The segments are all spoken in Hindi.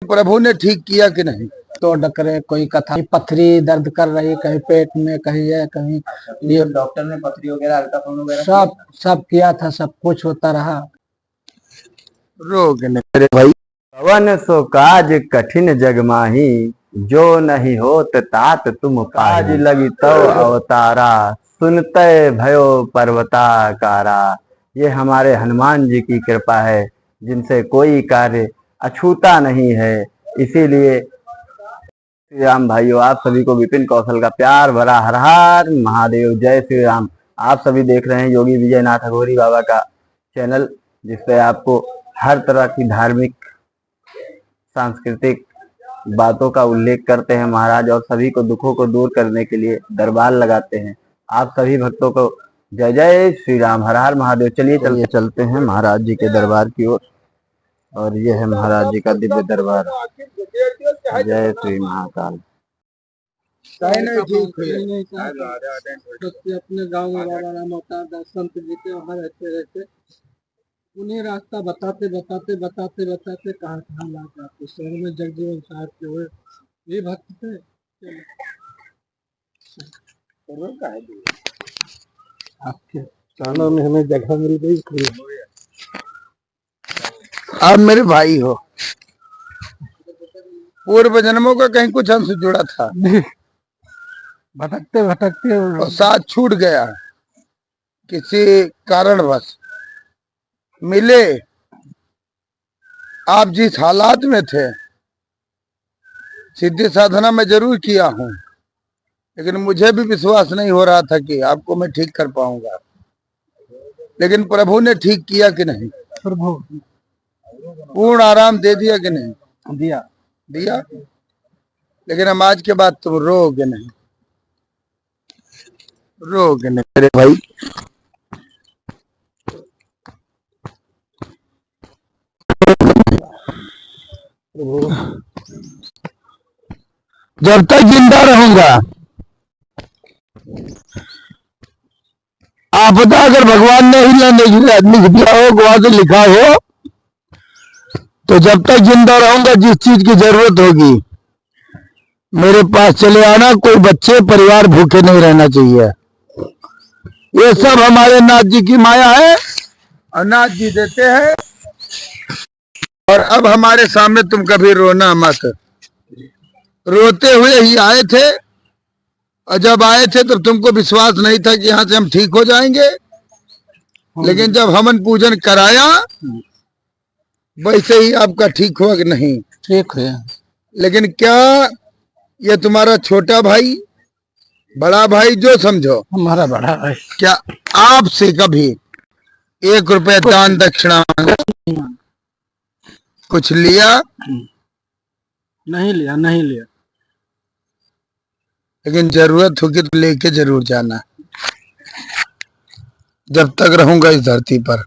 प्रभु ने ठीक किया कि नहीं? तो डकरे कोई कथा, पथरी दर्द कर रही, कहीं पेट में, कहीं है, कहीं ये डॉक्टर ने पथरी वगैरह अल्ट्रासाउंड वगैरह सब किया था, सब कुछ होता रहा। रोग नहीं मेरे भाई। पवन सो काज कठिन जग माही, जो नहीं होत तात तुम काज लगी तो अवतारा, सुनते भयो पर्वताकारा। ये हमारे हनुमान जी की कृपा है, जिनसे कोई कार्य अछूता नहीं है। इसीलिए श्री राम भाइयों, आप सभी को विपिन कौशल का प्यार भरा हर हर महादेव, जय श्री राम। आप सभी देख रहे हैं योगी विजयनाथ अघोरी बाबा का चैनल, जिसपे आपको हर तरह की धार्मिक सांस्कृतिक बातों का उल्लेख करते हैं महाराज, और सभी को दुखों को दूर करने के लिए दरबार लगाते हैं। आप सभी भक्तों को जय जय श्री राम, हर हर महादेव। चलिए चलते हैं महाराज जी के दरबार की ओर, और ये है महाराज जी का दिव्य दर्बार। जय श्री महाकाल। अपने गांव में बाबा राम अवतार दास संत जी के वहाँ रहते उन्हें रास्ता बताते बताते बताते बताते कहाँ कहाँ ला जाते। शहर में जगजीवन साहब के हुए ये भक्त थे। आपके चरणों में हमें जगह मिल गई। आप मेरे भाई हो, पूर्व जन्मों का कहीं कुछ अंश जुड़ा था, भटकते भटकते और साथ छूट गया किसी कारणवश। मिले आप जिस हालात में थे, सिद्धि साधना में जरूर किया हूं, लेकिन मुझे भी विश्वास नहीं हो रहा था कि आपको मैं ठीक कर पाऊंगा। लेकिन प्रभु ने ठीक किया कि नहीं? प्रभु पूर्ण आराम दे दिया कि नहीं? दिया दिया। लेकिन हम आज के बाद तुम रोगे नहीं, रोगे नहीं मेरे भाई। जब तक जिंदा रहूंगा, आपदा अगर भगवान ने ही लिख दिया हो, वहां से लिखा हो, तो जब तक जिंदा रहूंगा, जिस चीज की जरूरत होगी मेरे पास चले आना। कोई बच्चे परिवार भूखे नहीं रहना चाहिए। ये सब हमारे नाथ जी की माया है, और नाथ जी देते हैं। और अब हमारे सामने तुम कभी रोना मत। रोते हुए ही आए थे, और जब आए थे तो तुमको विश्वास नहीं था कि यहाँ से हम ठीक हो जाएंगे। लेकिन जब हवन पूजन कराया, वैसे ही आपका ठीक हुआ कि नहीं? ठीक है। लेकिन क्या ये तुम्हारा छोटा भाई, बड़ा भाई, जो समझो, हमारा बड़ा भाई, क्या आपसे कभी 1 रुपया दान दक्षिणा कुछ लिया? नहीं लिया, नहीं लिया। लेकिन जरूरत होगी तो लेके जरूर जाना। जब तक रहूंगा इस धरती पर,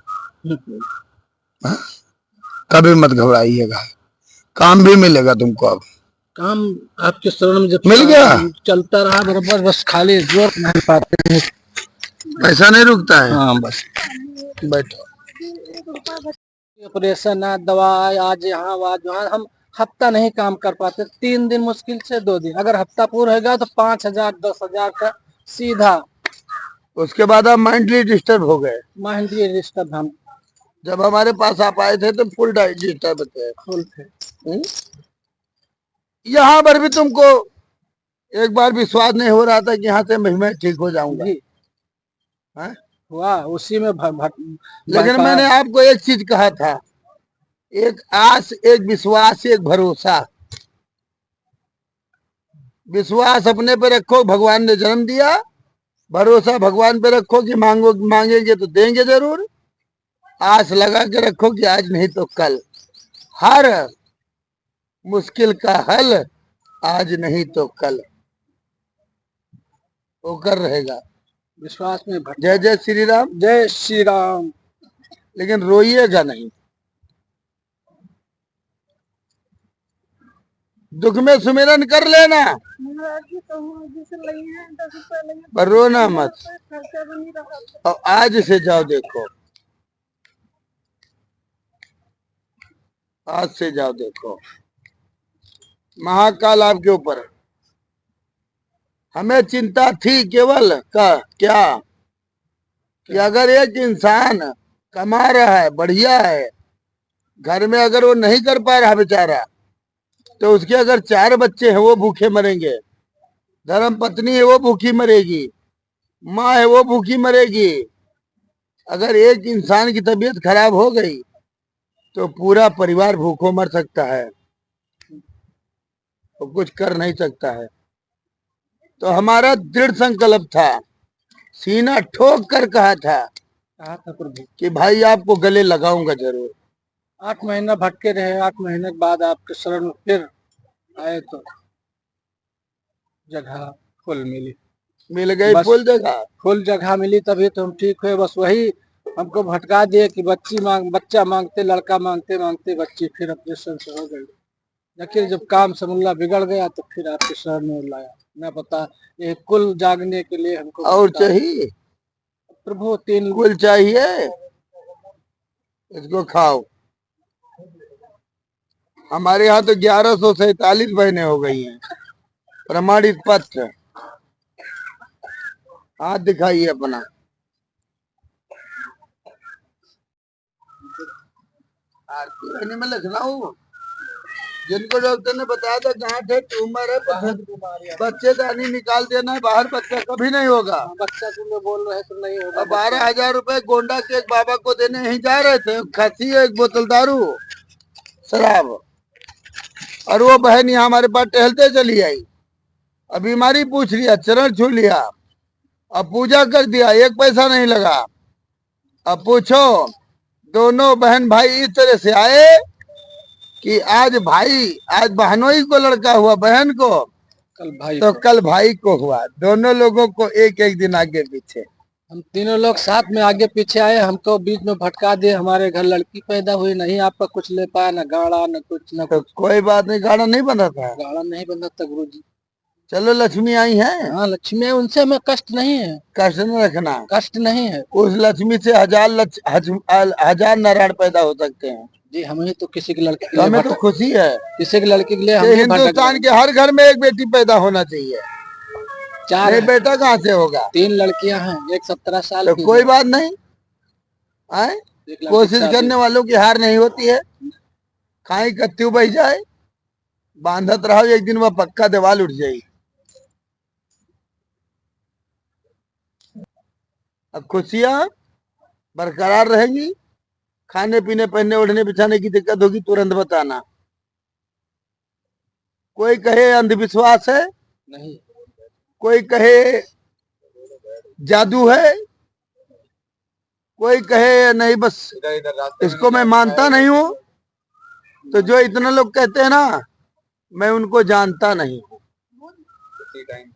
कभी मत घबराइएगा। काम भी मिलेगा तुमको। अब काम आपके शरण में जब मिल गया, चलता रहा बराबर, बस खाली जोर नहीं पाते हैं। पैसा नहीं रुकता है। हाँ, बस बैठो। ऑपरेशन, दवा, आज यहाँ आज वहाँ, हम हफ्ता नहीं काम कर पाते। 3 दिन मुश्किल से 2 दिन। अगर हफ्ता पूरा होगा तो 5,000 10,000 का सीधा। उसके बाद आप माइंडली डिस्टर्ब हो गए। माइंडली डिस्टर्ब हम। जब हमारे पास आप आए थे तो फुल डिस्टर्ब थे। फुल थे। यहाँ पर भी तुमको एक बार विश्वास नहीं हो रहा था कि यहाँ से मैं ठीक हो जाऊंगा। हुआ उसी में लेकिन मैंने आपको एक चीज कहा था, एक आस, एक विश्वास, एक भरोसा। विश्वास अपने पे रखो, भगवान ने जन्म दिया। भरोसा भगवान पे रखो कि मांगेंगे तो देंगे जरूर। आस लगा के रखो कि आज नहीं तो कल। हर मुश्किल का हल आज नहीं तो कल होकर रहेगा। विश्वास में जय जय श्री राम, जय श्री राम। लेकिन रोइएगा नहीं। दुख में सुमिरन कर लेना, पर रोना मत। और आज से जाओ, देखो आज से जाओ, देखो महाकाल आपके ऊपर। हमें चिंता थी केवल का क्या कि अगर एक इंसान कमा रहा है, बढ़िया है, घर में अगर वो नहीं कर पा रहा बेचारा, तो उसके अगर 4 बच्चे हैं वो भूखे मरेंगे, धर्म पत्नी है वो भूखी मरेगी, माँ है वो भूखी मरेगी। अगर एक इंसान की तबीयत खराब हो गई तो पूरा परिवार भूखों मर सकता है, तो कुछ कर नहीं सकता है। तो हमारा दृढ़ संकल्प था, सीना ठोक कर कहा था प्रभु कि भाई आपको गले लगाऊंगा जरूर। 8 महीना भटके रहे, 8 महीने के बाद आपके शरण में फिर आए तो जगह फुल मिली, मिल गई बस फुल जगह। फुल जगह मिली तभी तो हम ठीक हुए। बस वही हमको भटका दिए कि बच्चा मांगते, लड़का मांगते मांगते बच्ची फिर ऑपरेशन से हो गई। लेकिन जब काम समूला बिगड़ गया तो फिर आपके शरण में लाया। मैं पता ये कुल जागने के लिए हमको और भटका दिया। चाहिए प्रभु 3 कुल चाहिए, इसको खाओ। हमारे यहाँ तो 1147 बहनें हो गई हैं। प्रमाणित पत्र, हाथ दिखाइए अपना। आरती बहनी में लखनऊ, जिनको डॉक्टर ने बताया था गांठ है, ट्यूमर है, बच्चेदानी निकाल देना है, बाहर बच्चा कभी नहीं होगा। बच्चा तुम लोग बोल रहे तो नहीं होगा। 12,000 रुपए गोंडा के एक बाबा को देने यहीं जा रहे थे, खाती है एक बोतल दारू शराब, और वो बहन यहाँ हमारे पास टहलते चली आई। अब बीमारी पूछ लिया, चरण छू लिया, अब पूजा कर दिया, 1 पैसा नहीं लगा। अब पूछो, दोनों बहन भाई इस तरह से आए कि आज बहनोई को लड़का हुआ, बहन को कल भाई तो कल भाई को हुआ। दोनों लोगों को एक एक दिन आगे पीछे। हम तीनों लोग साथ में आगे पीछे आए, हमको बीच में भटका दिए। हमारे घर लड़की पैदा हुई, नहीं आपका कुछ ले पाया, न गाड़ा न कुछ न तो कुछ। कोई बात नहीं, गाड़ा नहीं बना था। गाड़ा नहीं बंधा था गुरु जी। चलो लक्ष्मी आई है, हाँ लक्ष्मी है, उनसे हमें कष्ट नहीं है, कष्ट न रखना। कष्ट नहीं है उस लक्ष्मी से हजार नारायण पैदा हो सकते हैं। जी। हम ही तो किसी की लड़की के तो लिए हमें तो खुशी है किसी की लड़की के लिए हम कि ही भटक हिंदुस्तान के हर घर में एक बेटी पैदा होना चाहिए। 4 नहीं बेटा कहाँ से होगा? 3 लड़कियां हैं, एक 17 साल तो की कोई है। बात नहीं, आए एक लड़की कोशिश शादी- करने वालों की हार नहीं होती है। खाई कत्ती बह जाए, बांधत रहो, एक दिन वह पक्का दीवार उठ जाएगी। अब खुशियां बरकरार रहेंगी। खाने पीने, पहनने ओढ़ने बिछाने की दिक्कत होगी, तुरंत बताना। कोई कहे अंधविश्वास है, नहीं, कोई कहे जादू है, कोई कहे नहीं, बस इसको मैं मानता नहीं हूँ। तो जो इतना लोग कहते हैं ना, मैं उनको जानता नहीं हूँ।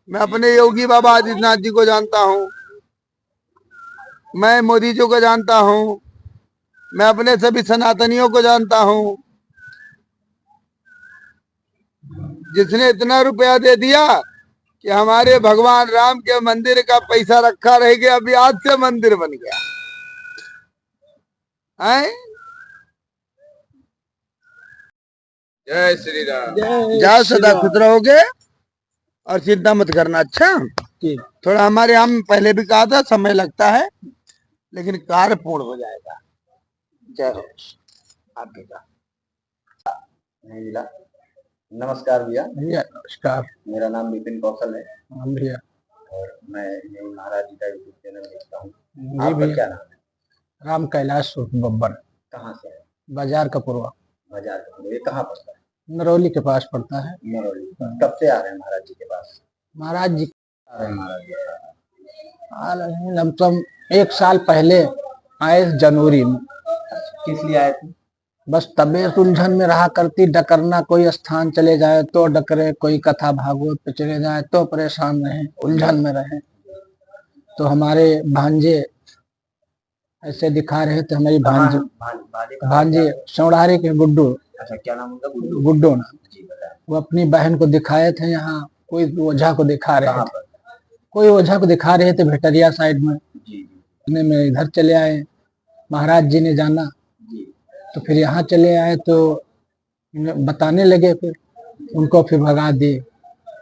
मैं अपने योगी बाबा आदित्यनाथ जी को जानता हूँ, मैं मोदी जी को जानता हूँ, मैं अपने सभी सनातनियों को जानता हूँ। जिसने इतना रुपया दे दिया कि हमारे भगवान राम के मंदिर का पैसा रखा रह गया, अभी आज से मंदिर बन गया है। जय श्री राम। जाओ, सदा खुश रहोगे और चिंता मत करना। अच्छा, थोड़ा हमारे यहाँ पहले भी कहा था, समय लगता है, लेकिन कार्य पूर्ण हो जाएगा। जय हो आपके का। नहीं मिला। नमस्कार भैया। भैया नमस्कार। मेरा नाम विपिन कौशल है हम भैया, और मैं यही महाराज जी का यूट्यूब चैनल देखता हूँ। जी आपका भैया। क्या नाम है? राम कैलाश उर्फ बब्बर, कहाँ से है? बाजार का पूर्वा, बाजार का। ये कहाँ पड़ता है? नरौली के पास पड़ता है। नरौली। कब से आ रहे हैं महाराज जी के पास? महाराज जी आ रहे हैं महाराज जी के पास। आ रहे हैं, लमसम 1 साल पहले आए, जनवरी में। किस लिए आए थे? बस तबीयत उलझन में रहा करती, डकरना, कोई स्थान चले जाए तो डकरे, कोई कथा भागवत पे चले जाए तो परेशान रहे, उलझन में रहे। तो हमारे भांजे ऐसे दिखा रहे थे, हमारी भांजे सौड़ारे के गुड्डू। अच्छा, क्या नाम उनका? गुड्डू नाम। जी बताएं। वो अपनी बहन को दिखाए थे, यहाँ कोई ओझा को दिखा रहे कहाँ थे, पर? कोई ओझा को दिखा रहे थे भेटरिया साइड में। जी इतने में इधर चले आए, महाराज जी ने जाना जी तो फिर यहाँ चले आए, तो बताने लगे। फिर उनको फिर भगा दिए।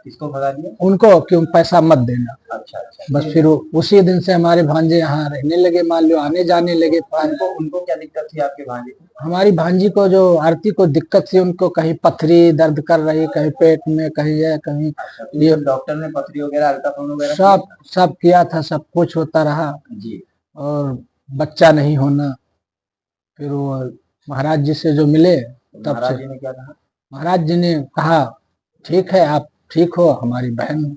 किसको भगा दिया? उनको क्यों पैसा मत देना। अच्छा अच्छा। बस फिर उसी दिन से हमारे भांजे यहाँ रहने लगे, मान लो आने जाने लगे। उनको क्या दिक्कत थी आपके भांजे को? हमारी भांजी को जो आरती को दिक्कत थी, उनको कहीं पथरी दर्द कर रही, कहीं पेट में, कहीं है कहीं। ये डॉक्टर ने पथरी वगैरह, अल्ट्रासाउंड वगैरह सब किया था, सब कुछ होता रहा जी, और बच्चा नहीं होना। फिर वो महाराज जी से जो मिले, तब महाराज से जी ने क्या कहा? महाराज जी ने कहा ठीक है, आप ठीक हो, हमारी बहन हो।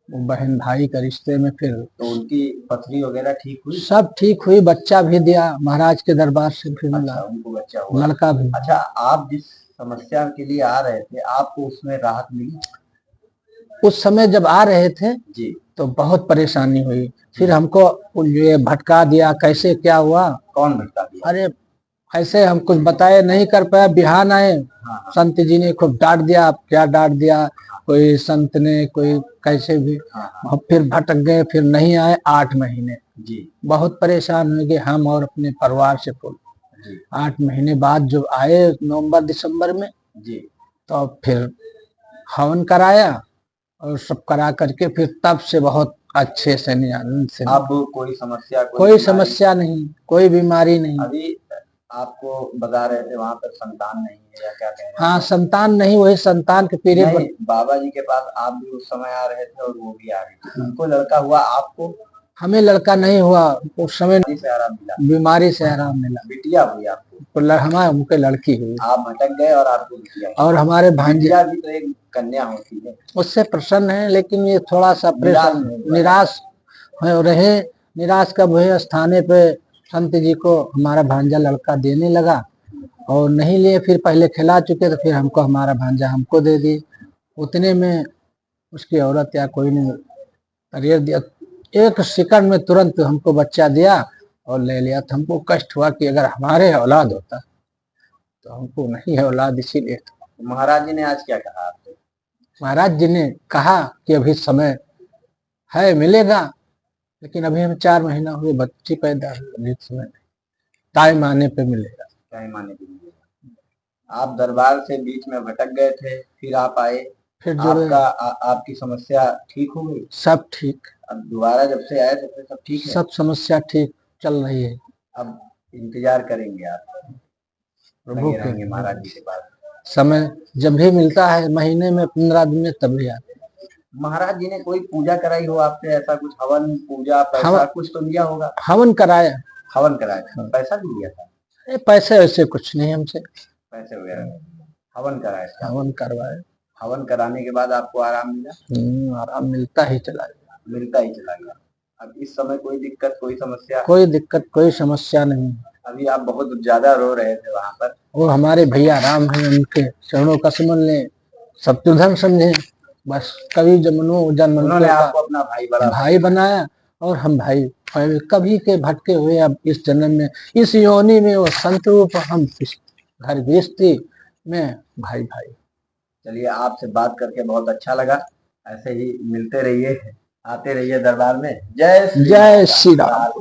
वो बहन भाई का रिश्ते में फिर तो उनकी पथरी वगैरह ठीक हुई? सब ठीक हुई, बच्चा भी दिया महाराज के दरबार से, फिर मिला। अच्छा, उनको बच्चा हुआ, लड़का भी। अच्छा, आप जिस समस्या के लिए आ रहे थे, आपको उसमें राहत मिली? उस समय जब आ रहे थे जी, तो बहुत परेशानी हुई। फिर हमको ये भटका दिया, कैसे क्या हुआ। कौन भटका दिया? अरे ऐसे हम कुछ बताए नहीं कर पाया, बिहान आए, हाँ, संत जी ने खूब डांट दिया। आप क्या डांट दिया, कोई संत ने, कोई कैसे भी। हाँ, फिर भटक गए, फिर नहीं आए 8 महीने। जी, बहुत परेशान हो गए हम और अपने परिवार से कुल। जी, 8 महीने बाद जो आए नवंबर दिसंबर में, जी, तो फिर हवन कराया और सब करा करके फिर तब से बहुत अच्छे से आनंद से। अब कोई समस्या, कोई समस्या नहीं, कोई बीमारी नहीं। अभी आपको बता रहे थे वहां पर संतान नहीं है या क्या कह रहे हैं? हाँ, संतान नहीं, वही संतान के पीरियड नहीं, बाबा जी के पास आप भी उस समय आ रहे थे और वो भी आ रहे थे, उनको लड़का हुआ, आपको? हमें लड़का नहीं हुआ उस समय, से आराम मिला, बीमारी से आराम मिला। बिटिया हुई आपको? तो हमारे उनके लड़की हुई। आप भटक गए और आपको बिटिया हुई। और हमारे भांजे, बिटिया भी तो एक कन्या होती है। उससे प्रसन्न है, लेकिन ये थोड़ा सा निराश रहे। निराश कब हुए, स्थाने पे संत जी को हमारा भांजा लड़का देने लगा और नहीं लिए, फिर पहले खिला चुके, तो फिर हमको हमारा भांजा हमको दे दी। उतने में उसकी औरत या कोई ने करियर दिया, 1 सेकंड में तुरंत हमको बच्चा दिया और ले लिया। तो हमको कष्ट हुआ कि अगर हमारे औलाद होता, तो हमको नहीं है औलाद, इसीलिए। महाराज जी ने आज क्या कहा आपसे? महाराज जी ने कहा कि अभी समय है, मिलेगा, लेकिन अभी हम 4 महीना हुए, बच्ची पैदा हुई, अभी समय नहीं, टाइम आने पे मिलेगा। टाइम आने के लिए आप दरबार से बीच में भटक गए थे, फिर आप आए, फिर जो आपकी समस्या ठीक हो गई? सब ठीक। अब दोबारा जब से आए तो फिर सब ठीक है? सब समस्या ठीक चल रही है। अब इंतजार करेंगे आप, प्रभु लगे रहेंगे महाराज जी के पास? समय जब भी मिलता है, महीने में 15 दिन में, तब भी आते। महाराज जी ने कोई पूजा कराई हो आपसे, ऐसा कुछ हवन पूजा पैसा कुछ तो लिया होगा? हवन कराया। हवन कराया, पैसा भी लिया था? पैसे वैसे कुछ नहीं हमसे, पैसे वगैरह नहीं। हवन कराया? हवन करवाए। हवन कराने के बाद आपको आराम मिला? आराम मिलता ही चला गया। मिलता ही चला गया। अब इस समय कोई दिक्कत, कोई समस्या? कोई दिक्कत, कोई समस्या नहीं। अभी आप बहुत ज्यादा रो रहे थे वहां पर। वो हमारे भैया राम है, उनके चरणों का सुमन ले, शत्रुघ्न समझे। बस कभी उन्होंने आपको अपना भाई बनाया और हम भाई कभी के भटके हुए, अब इस जन्म में, इस योनि में वो संत रूप, हम घर गृहस्थी में भाई भाई। चलिए, आपसे बात करके बहुत अच्छा लगा। ऐसे ही मिलते रहिए, आते रहिए दरबार में। जय श्री राम।